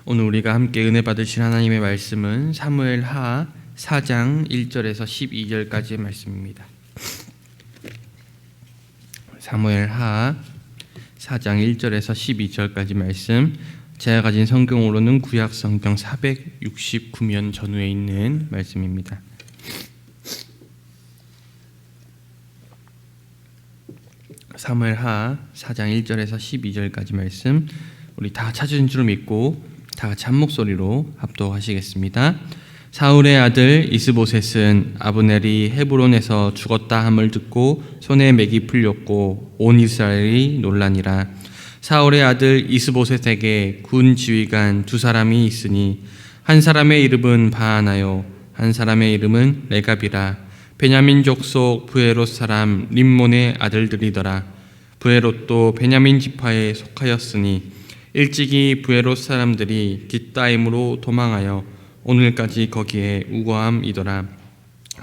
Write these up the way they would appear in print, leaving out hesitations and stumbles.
오늘 우리가 함께 은혜 받으실 하나님의 말씀은 사무엘하 4장 1절에서 12절까지의 말씀입니다. 사무엘하 4장 1절에서 12절까지 말씀, 제가 가진 성경으로는 구약 성경 469면 전후에 있는 말씀입니다. 사무엘하 4장 1절에서 12절까지 말씀, 우리 다 찾으신 줄 믿고 다 같이 한 목소리로 합독하시겠습니다. 사울의 아들 이스보셋은 아브넬이 헤브론에서 죽었다 함을 듣고 손에 맥이 풀렸고 온 이스라엘이 놀라니라. 사울의 아들 이스보셋에게 군 지휘관 두 사람이 있으니 한 사람의 이름은 바하나요 한 사람의 이름은 레갑이라. 베냐민 족속 브에롯 사람 림몬의 아들들이더라. 브에롯도 베냐민 지파에 속하였으니 일찍이 브에롯 사람들이 깃다임으로 도망하여 오늘까지 거기에 우거함이더라.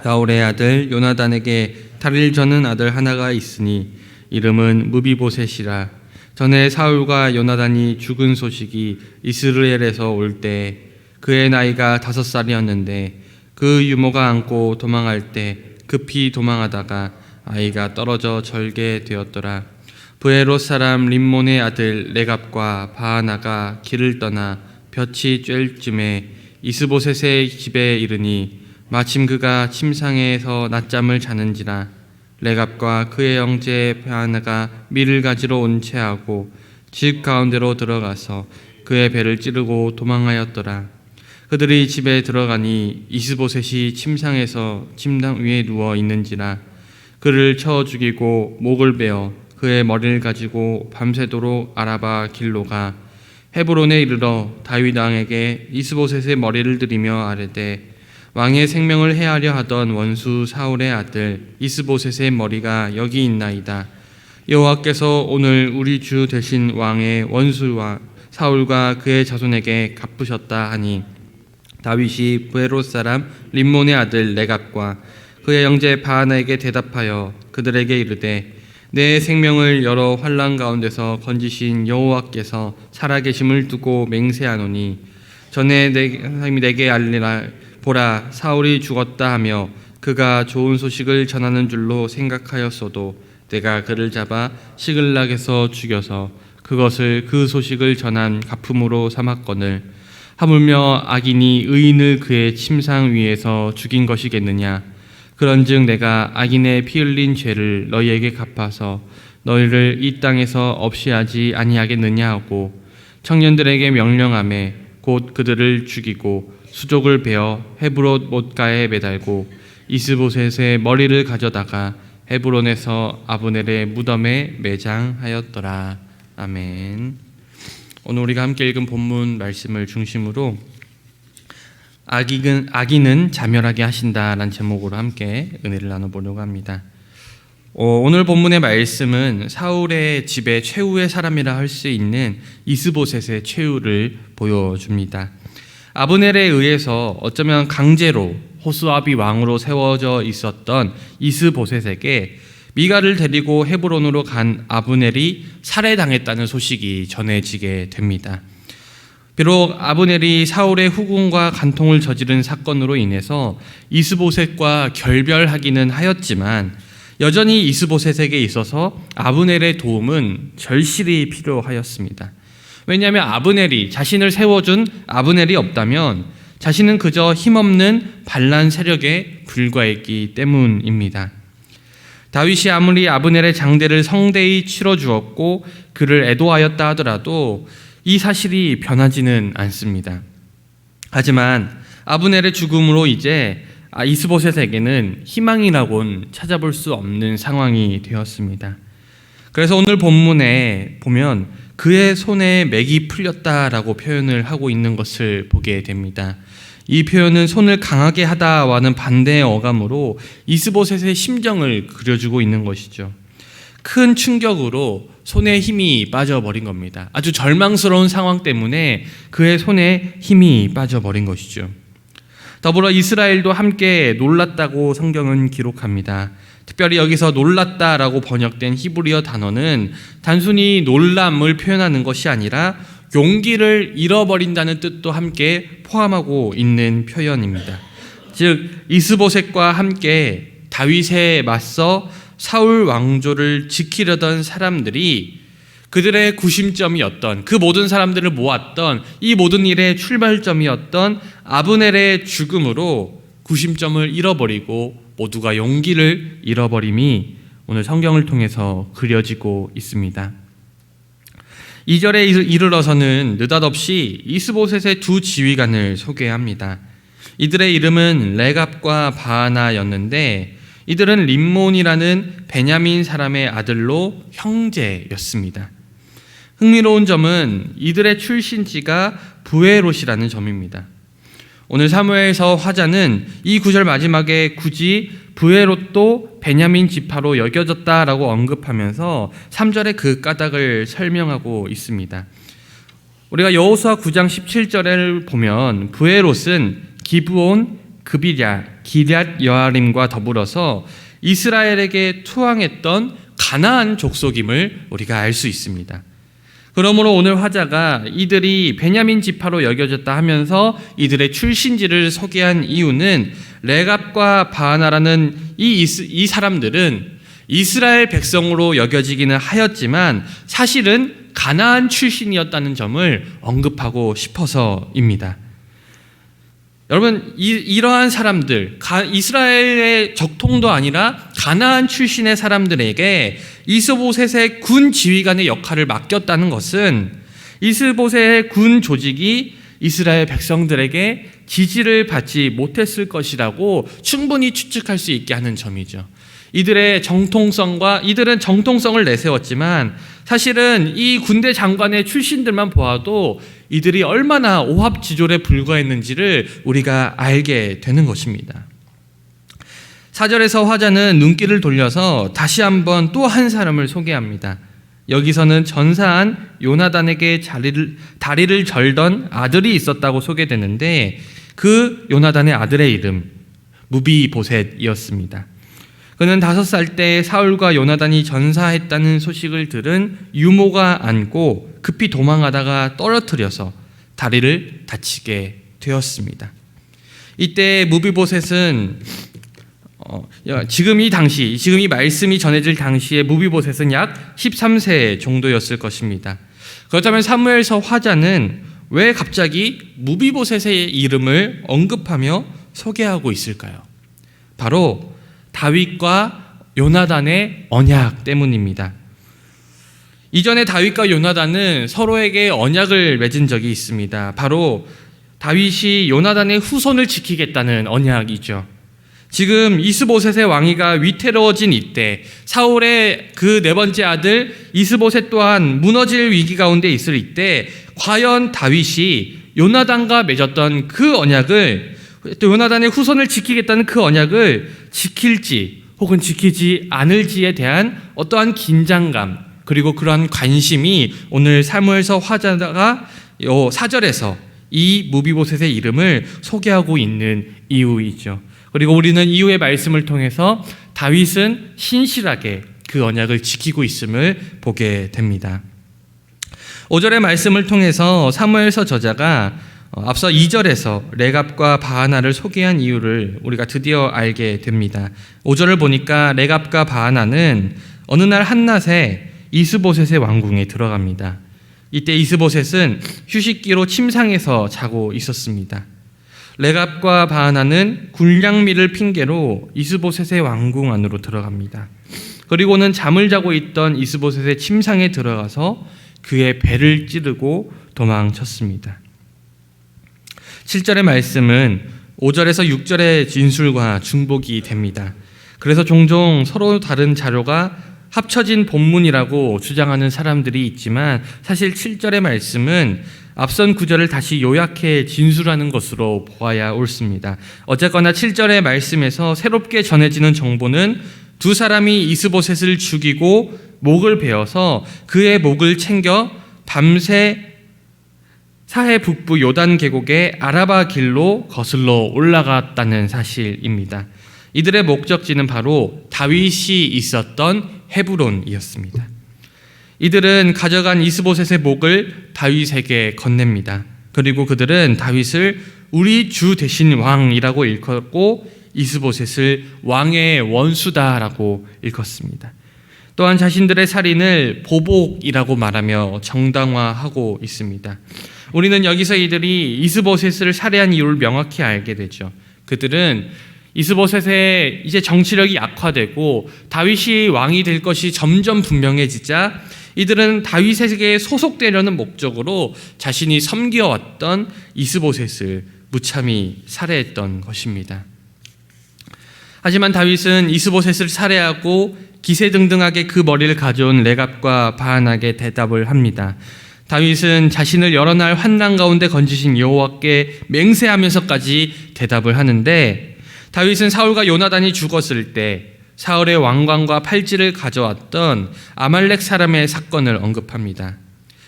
사울의 아들 요나단에게 달을 저는 아들 하나가 있으니 이름은 무비보셋이라. 전에 사울과 요나단이 죽은 소식이 이스라엘에서 올 때 그의 나이가 5살이었는데 그 유모가 안고 도망할 때 급히 도망하다가 아이가 떨어져 절게 되었더라. 브에롯 사람 림몬의 아들 레갑과 바하나가 길을 떠나 볕이 쬐을 쯤에 이스보셋의 집에 이르니 마침 그가 침상에서 낮잠을 자는지라. 레갑과 그의 형제 바하나가 밀을 가지러 온 채하고 집 가운데로 들어가서 그의 배를 찌르고 도망하였더라. 그들이 집에 들어가니 이스보셋이 침상에서 침상 위에 누워 있는지라. 그를 쳐 죽이고 목을 베어 그의 머리를 가지고 밤새도록 아라바 길로 가 헤브론에 이르러 다윗 왕에게 이스보셋의 머리를 드리며 아뢰되 왕의 생명을 해하려 하던 원수 사울의 아들 이스보셋의 머리가 여기 있나이다. 여호와께서 오늘 우리 주 되신 왕의 원수와 사울과 그의 자손에게 갚으셨다 하니 다윗이 브에롯 사람 림몬의 아들 레갑과 그의 형제 바하나에게 대답하여 그들에게 이르되 내 생명을 여러 환난 가운데서 건지신 여호와께서 살아계심을 두고 맹세하노니 전에 내게 알리라. 보라, 사울이 죽었다 하며 그가 좋은 소식을 전하는 줄로 생각하였어도 내가 그를 잡아 시글락에서 죽여서 그것을 그 소식을 전한 갚음으로 삼았거늘 하물며 악인이 의인을 그의 침상 위에서 죽인 것이겠느냐. 그런즉 내가 악인의 피 흘린 죄를 너희에게 갚아서 너희를 이 땅에서 없이 하지 아니하겠느냐 하고 청년들에게 명령하매 곧 그들을 죽이고 수족을 베어 헤브론 못가에 매달고 이스보셋의 머리를 가져다가 헤브론에서 아브넬의 무덤에 매장하였더라. 아멘. 오늘 우리가 함께 읽은 본문 말씀을 중심으로 악인은 자멸하게 하신다라는 제목으로 함께 은혜를 나눠보려고 합니다. 오늘 본문의 말씀은 사울의 집의 최후의 사람이라 할 수 있는 이스보셋의 최후를 보여줍니다. 아브넬에 의해서 어쩌면 강제로 호스아비 왕으로 세워져 있었던 이스보셋에게 미가를 데리고 헤브론으로 간 아브넬이 살해당했다는 소식이 전해지게 됩니다. 비록 아브넬이 사울의 후궁과 간통을 저지른 사건으로 인해서 이스보셋과 결별하기는 하였지만 여전히 이스보셋에게 있어서 아브넬의 도움은 절실히 필요하였습니다. 왜냐하면 아브넬이 자신을 세워준 아브넬이 없다면 자신은 그저 힘없는 반란 세력에 불과했기 때문입니다. 다윗이 아무리 아브넬의 장대를 성대히 치러주었고 그를 애도하였다 하더라도 이 사실이 변하지는 않습니다. 하지만 아브넬의 죽음으로 이제 이스보셋에게는 희망이라고는 찾아볼 수 없는 상황이 되었습니다. 그래서 오늘 본문에 보면 그의 손에 맥이 풀렸다라고 표현을 하고 있는 것을 보게 됩니다. 이 표현은 손을 강하게 하다와는 반대의 어감으로 이스보셋의 심정을 그려주고 있는 것이죠. 큰 충격으로 손에 힘이 빠져버린 겁니다. 아주 절망스러운 상황 때문에 그의 손에 힘이 빠져버린 것이죠. 더불어 이스라엘도 함께 놀랐다고 성경은 기록합니다. 특별히 여기서 놀랐다라고 번역된 히브리어 단어는 단순히 놀람을 표현하는 것이 아니라 용기를 잃어버린다는 뜻도 함께 포함하고 있는 표현입니다. 즉 이스보셋과 함께 다윗에 맞서 사울 왕조를 지키려던 사람들이 그들의 구심점이었던, 그 모든 사람들을 모았던 이 모든 일의 출발점이었던 아브넬의 죽음으로 구심점을 잃어버리고 모두가 용기를 잃어버림이 오늘 성경을 통해서 그려지고 있습니다. 2절에 이르러서는 느닷없이 이스보셋의 두 지휘관을 소개합니다. 이들의 이름은 레갑과 바하나였는데 이들은 림몬이라는 베냐민 사람의 아들로 형제였습니다. 흥미로운 점은 이들의 출신지가 부에롯이라는 점입니다. 오늘 사무엘서 화자는 이 구절 마지막에 굳이 부에롯도 베냐민 지파로 여겨졌다라고 언급하면서 3절의 그 까닭을 설명하고 있습니다. 우리가 여호수아 9장 17절을 보면 부에롯은 기브온, 그비랴, 기럇 여아림과 더불어서 이스라엘에게 투항했던 가나안 족속임을 우리가 알 수 있습니다. 그러므로 오늘 화자가 이들이 베냐민 지파로 여겨졌다 하면서 이들의 출신지를 소개한 이유는 레갑과 바하나라는 이 사람들은 이스라엘 백성으로 여겨지기는 하였지만 사실은 가나안 출신이었다는 점을 언급하고 싶어서입니다. 여러분, 이러한 사람들, 이스라엘의 적통도 아니라 가나안 출신의 사람들에게 이스보셋의 군 지휘관의 역할을 맡겼다는 것은 이스보셋의 군 조직이 이스라엘 백성들에게 지지를 받지 못했을 것이라고 충분히 추측할 수 있게 하는 점이죠. 이들은 정통성을 내세웠지만 사실은 이 군대 장관의 출신들만 보아도 이들이 얼마나 오합지졸에 불과했는지를 우리가 알게 되는 것입니다. 4절에서 화자는 눈길을 돌려서 다시 한번 또 한 사람을 소개합니다. 여기서는 전사한 요나단에게 다리를 절던 아들이 있었다고 소개되는데 그 요나단의 아들의 이름 무비보셋이었습니다. 그는 5살 때 사울과 요나단이 전사했다는 소식을 들은 유모가 안고 급히 도망하다가 떨어뜨려서 다리를 다치게 되었습니다. 이때 무비보셋은 지금 이 말씀이 전해질 당시에 무비보셋은 약 13세 정도였을 것입니다. 그렇다면 사무엘서 화자는 왜 갑자기 무비보셋의 이름을 언급하며 소개하고 있을까요? 바로 다윗과 요나단의 언약 때문입니다. 이전에 다윗과 요나단은 서로에게 언약을 맺은 적이 있습니다. 바로 다윗이 요나단의 후손을 지키겠다는 언약이죠. 지금 이스보셋의 왕위가 위태로워진 이때 사울의 그 4번째 아들 이스보셋 또한 무너질 위기 가운데 있을 이때 과연 다윗이 요나단과 맺었던 그 언약을, 또 요나단의 후손을 지키겠다는 그 언약을 지킬지 혹은 지키지 않을지에 대한 어떠한 긴장감, 그리고 그러한 관심이 오늘 사무엘서 화자가 4절에서 이 무비보셋의 이름을 소개하고 있는 이유이죠. 그리고 우리는 이후의 말씀을 통해서 다윗은 신실하게 그 언약을 지키고 있음을 보게 됩니다. 5절의 말씀을 통해서 사무엘서 저자가 앞서 2절에서 레갑과 바하나를 소개한 이유를 우리가 드디어 알게 됩니다. 5절을 보니까 레갑과 바하나는 어느 날 한낮에 이스보셋의 왕궁에 들어갑니다. 이때 이스보셋은 휴식기로 침상에서 자고 있었습니다. 레갑과 바하나는 군량미를 핑계로 이스보셋의 왕궁 안으로 들어갑니다. 그리고는 잠을 자고 있던 이스보셋의 침상에 들어가서 그의 배를 찌르고 도망쳤습니다. 7절의 말씀은 5절에서 6절의 진술과 중복이 됩니다. 그래서 종종 서로 다른 자료가 합쳐진 본문이라고 주장하는 사람들이 있지만 사실 7절의 말씀은 앞선 9절을 다시 요약해 진술하는 것으로 보아야 옳습니다. 어쨌거나 7절의 말씀에서 새롭게 전해지는 정보는 두 사람이 이스보셋을 죽이고 목을 베어서 그의 목을 챙겨 밤새 사해 북부 요단 계곡의 아라바 길로 거슬러 올라갔다는 사실입니다. 이들의 목적지는 바로 다윗이 있었던 헤브론이었습니다. 이들은 가져간 이스보셋의 목을 다윗에게 건넵니다. 그리고 그들은 다윗을 우리 주 대신 왕이라고 일컫고 이스보셋을 왕의 원수다라고 일컫습니다. 또한 자신들의 살인을 보복이라고 말하며 정당화하고 있습니다. 우리는 여기서 이들이 이스보셋을 살해한 이유를 명확히 알게 되죠. 그들은 이스보셋의 이제 정치력이 약화되고 다윗이 왕이 될 것이 점점 분명해지자 이들은 다윗에게 소속되려는 목적으로 자신이 섬겨왔던 이스보셋을 무참히 살해했던 것입니다. 하지만 다윗은 이스보셋을 살해하고 기세등등하게 그 머리를 가져온 레갑과 바하나에게 대답을 합니다. 다윗은 자신을 여러 날 환난 가운데 건지신 여호와께 맹세하면서까지 대답을 하는데, 다윗은 사울과 요나단이 죽었을 때 사울의 왕관과 팔찌를 가져왔던 아말렉 사람의 사건을 언급합니다.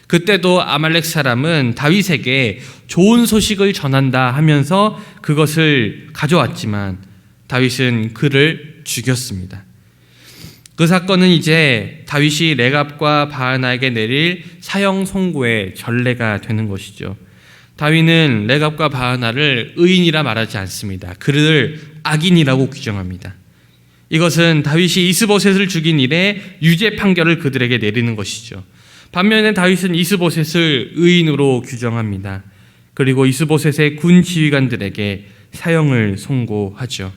그때도 아말렉 사람은 다윗에게 좋은 소식을 전한다 하면서 그것을 가져왔지만 다윗은 그를 죽였습니다. 그 사건은 이제 다윗이 레갑과 바하나에게 내릴 사형 선고의 전례가 되는 것이죠. 다윗은 레갑과 바하나를 의인이라 말하지 않습니다. 그를 악인이라고 규정합니다. 이것은 다윗이 이스보셋을 죽인 일에 유죄 판결을 그들에게 내리는 것이죠. 반면에 다윗은 이스보셋을 의인으로 규정합니다. 그리고 이스보셋의 군 지휘관들에게 사형을 선고하죠.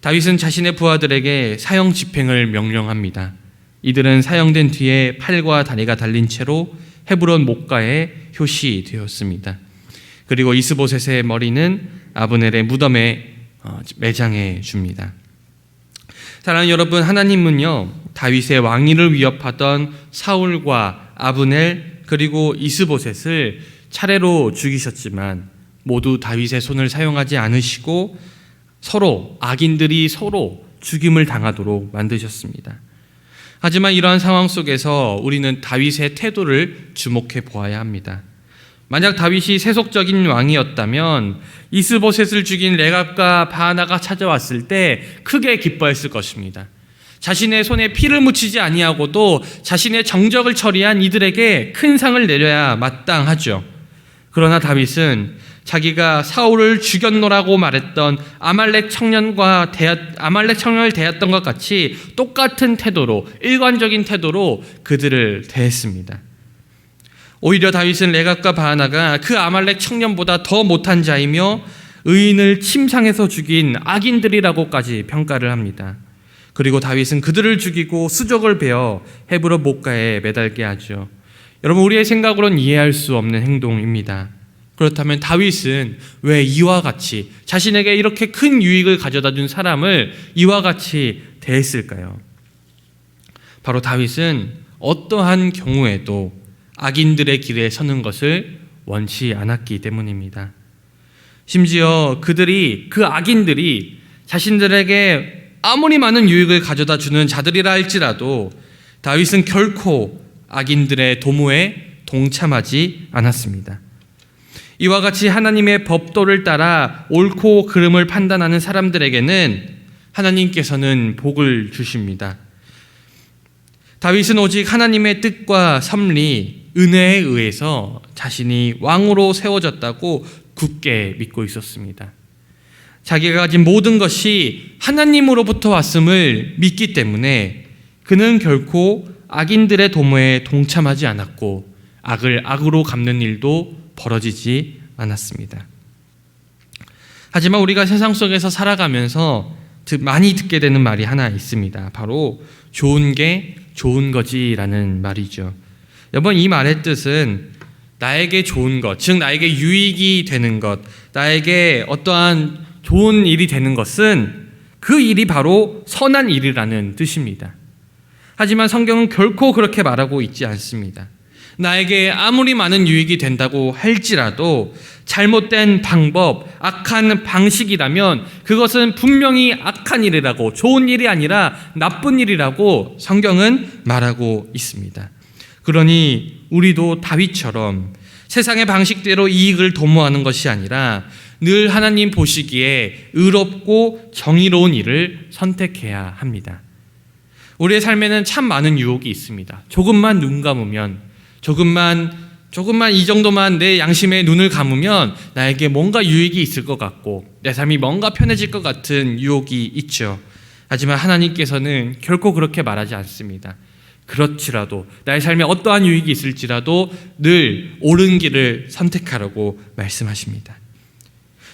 다윗은 자신의 부하들에게 사형 집행을 명령합니다. 이들은 사형된 뒤에 팔과 다리가 달린 채로 헤브론 목가에 효시되었습니다. 그리고 이스보셋의 머리는 아브넬의 무덤에 매장해 줍니다. 사랑하는 여러분, 하나님은요, 다윗의 왕위를 위협하던 사울과 아브넬 그리고 이스보셋을 차례로 죽이셨지만 모두 다윗의 손을 사용하지 않으시고 악인들이 서로 죽임을 당하도록 만드셨습니다. 하지만 이러한 상황 속에서 우리는 다윗의 태도를 주목해 보아야 합니다. 만약 다윗이 세속적인 왕이었다면 이스보셋을 죽인 레갑과 바하나가 찾아왔을 때 크게 기뻐했을 것입니다. 자신의 손에 피를 묻히지 아니하고도 자신의 정적을 처리한 이들에게 큰 상을 내려야 마땅하죠. 그러나 다윗은 자기가 사울을 죽였노라고 말했던 아말렉 청년을 대했던 것 같이 똑같은 태도로, 일관적인 태도로 그들을 대했습니다. 오히려 다윗은 레갑과 바하나가 그 아말렉 청년보다 더 못한 자이며 의인을 침상에서 죽인 악인들이라고까지 평가를 합니다. 그리고 다윗은 그들을 죽이고 수족을 베어 헤브론 목가에 매달게 하죠. 여러분, 우리의 생각으로는 이해할 수 없는 행동입니다. 그렇다면 다윗은 왜 이와 같이 자신에게 이렇게 큰 유익을 가져다 준 사람을 이와 같이 대했을까요? 바로 다윗은 어떠한 경우에도 악인들의 길에 서는 것을 원치 않았기 때문입니다. 심지어 그 악인들이 자신들에게 아무리 많은 유익을 가져다 주는 자들이라 할지라도 다윗은 결코 악인들의 도모에 동참하지 않았습니다. 이와 같이 하나님의 법도를 따라 옳고 그름을 판단하는 사람들에게는 하나님께서는 복을 주십니다. 다윗은 오직 하나님의 뜻과 섭리, 은혜에 의해서 자신이 왕으로 세워졌다고 굳게 믿고 있었습니다. 자기가 가진 모든 것이 하나님으로부터 왔음을 믿기 때문에 그는 결코 악인들의 도모에 동참하지 않았고 악을 악으로 갚는 일도 벌어지지 않았습니다. 하지만 우리가 세상 속에서 살아가면서 많이 듣게 되는 말이 하나 있습니다. 바로 좋은 게 좋은 거지라는 말이죠. 여러분, 이 말의 뜻은 나에게 좋은 것, 즉 나에게 유익이 되는 것, 나에게 어떠한 좋은 일이 되는 것은 그 일이 바로 선한 일이라는 뜻입니다. 하지만 성경은 결코 그렇게 말하고 있지 않습니다. 나에게 아무리 많은 유익이 된다고 할지라도 잘못된 방법, 악한 방식이라면 그것은 분명히 악한 일이라고, 좋은 일이 아니라 나쁜 일이라고 성경은 말하고 있습니다. 그러니 우리도 다윗처럼 세상의 방식대로 이익을 도모하는 것이 아니라 늘 하나님 보시기에 의롭고 정의로운 일을 선택해야 합니다. 우리의 삶에는 참 많은 유혹이 있습니다. 조금만 눈 감으면, 조금만 이 정도만 내 양심에 눈을 감으면 나에게 뭔가 유익이 있을 것 같고 내 삶이 뭔가 편해질 것 같은 유혹이 있죠. 하지만 하나님께서는 결코 그렇게 말하지 않습니다. 그렇지라도 나의 삶에 어떠한 유익이 있을지라도 늘 옳은 길을 선택하라고 말씀하십니다.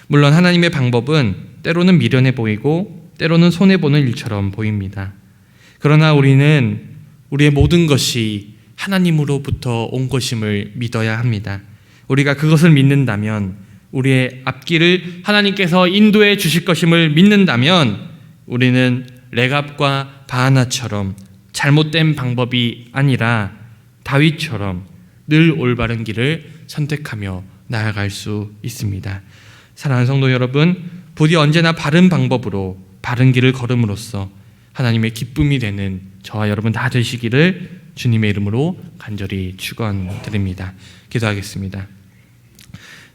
물론 하나님의 방법은 때로는 미련해 보이고 때로는 손해보는 일처럼 보입니다. 그러나 우리는 우리의 모든 것이 하나님으로부터 온 것임을 믿어야 합니다. 우리가 그것을 믿는다면, 우리의 앞길을 하나님께서 인도해 주실 것임을 믿는다면 우리는 레갑과 바하나처럼 잘못된 방법이 아니라 다윗처럼 늘 올바른 길을 선택하며 나아갈 수 있습니다. 사랑하는 성도 여러분, 부디 언제나 바른 방법으로 바른 길을 걸음으로써 하나님의 기쁨이 되는 저와 여러분 다 되시기를 주님의 이름으로 간절히 축원드립니다. 기도하겠습니다.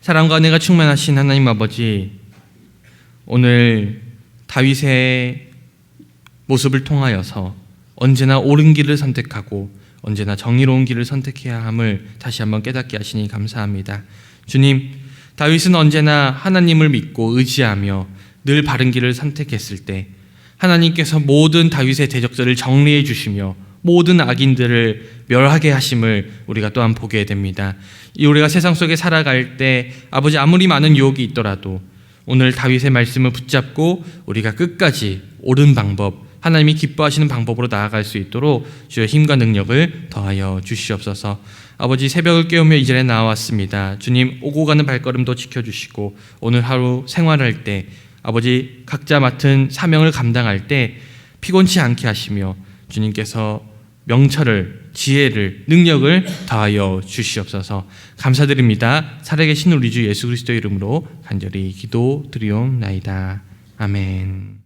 사랑과 은혜가 충만하신 하나님 아버지, 오늘 다윗의 모습을 통하여서 언제나 옳은 길을 선택하고 언제나 정의로운 길을 선택해야 함을 다시 한번 깨닫게 하시니 감사합니다. 주님, 다윗은 언제나 하나님을 믿고 의지하며 늘 바른 길을 선택했을 때 하나님께서 모든 다윗의 대적들을 정리해 주시며 모든 악인들을 멸하게 하심을 우리가 또한 보게 됩니다. 우리가 세상 속에 살아갈 때 아버지, 아무리 많은 유혹이 있더라도 오늘 다윗의 말씀을 붙잡고 우리가 끝까지 옳은 방법, 하나님이 기뻐하시는 방법으로 나아갈 수 있도록 주의 힘과 능력을 더하여 주시옵소서. 아버지, 새벽을 깨우며 이 자리에 나왔습니다. 주님, 오고 가는 발걸음도 지켜주시고 오늘 하루 생활할 때 아버지, 각자 맡은 사명을 감당할 때 피곤치 않게 하시며 주님께서 명철을, 지혜를, 능력을 더하여 주시옵소서. 감사드립니다. 살아계신 우리 주 예수 그리스도의 이름으로 간절히 기도드리옵나이다. 아멘.